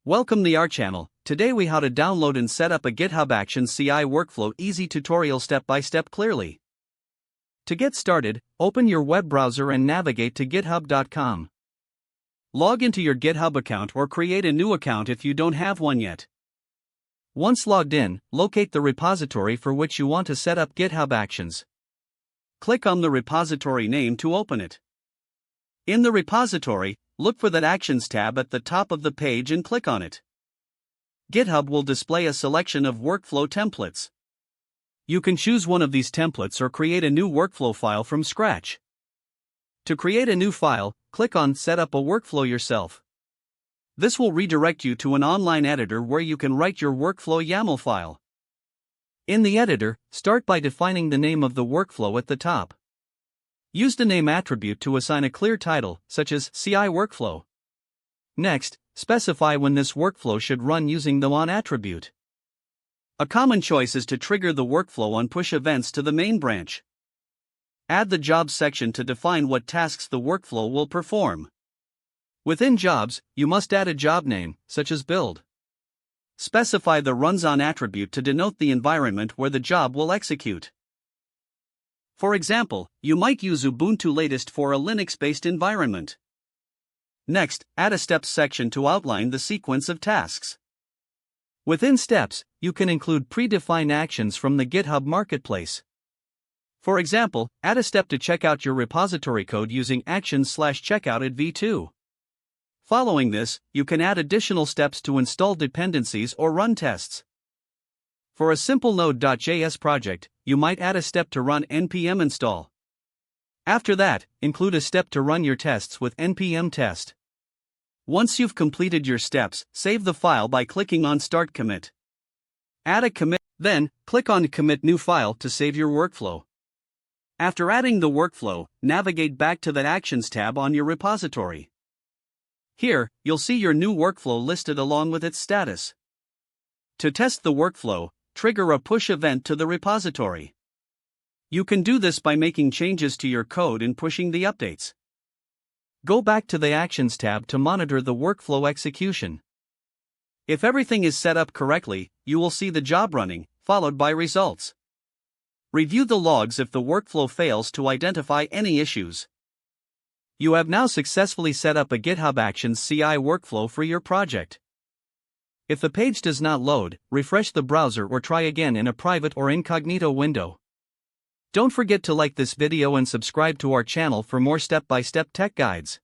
Welcome to our channel. Today we how to download and set up a GitHub Actions CI workflow easy tutorial step by step clearly. To get started, open your web browser and navigate to github.com. Log into your GitHub account or create a new account if you don't have one yet. Once logged in, locate the repository for which you want to set up GitHub Actions. Click on the repository name to open it. In the repository, look for that Actions tab at the top of the page and click on it. GitHub will display a selection of workflow templates. You can choose one of these templates or create a new workflow file from scratch. To create a new file, click on Set up a workflow yourself. This will redirect you to an online editor where you can write your workflow YAML file. In the editor, start by defining the name of the workflow at the top. Use the name attribute to assign a clear title, such as CI workflow. Next, specify when this workflow should run using the on attribute. A common choice is to trigger the workflow on push events to the main branch. Add the jobs section to define what tasks the workflow will perform. Within jobs, you must add a job name, such as build. Specify the runs on attribute to denote the environment where the job will execute. For example, you might use Ubuntu latest for a Linux-based environment. Next, add a steps section to outline the sequence of tasks. Within steps, you can include predefined actions from the GitHub Marketplace. For example, add a step to check out your repository code using actions/checkout at v2. Following this, you can add additional steps to install dependencies or run tests. For a simple Node.js project, you might add a step to run npm install. After that, include a step to run your tests with npm test. Once you've completed your steps, save the file by clicking on Start Commit. Add a commit, then, click on Commit New File to save your workflow. After adding the workflow, navigate back to the Actions tab on your repository. Here, you'll see your new workflow listed along with its status. To test the workflow, trigger a push event to the repository. You can do this by making changes to your code and pushing the updates. Go back to the Actions tab to monitor the workflow execution. If everything is set up correctly, you will see the job running, followed by results. Review the logs if the workflow fails to identify any issues. You have now successfully set up a GitHub Actions CI workflow for your project. If the page does not load, refresh the browser or try again in a private or incognito window. Don't forget to like this video and subscribe to our channel for more step-by-step tech guides.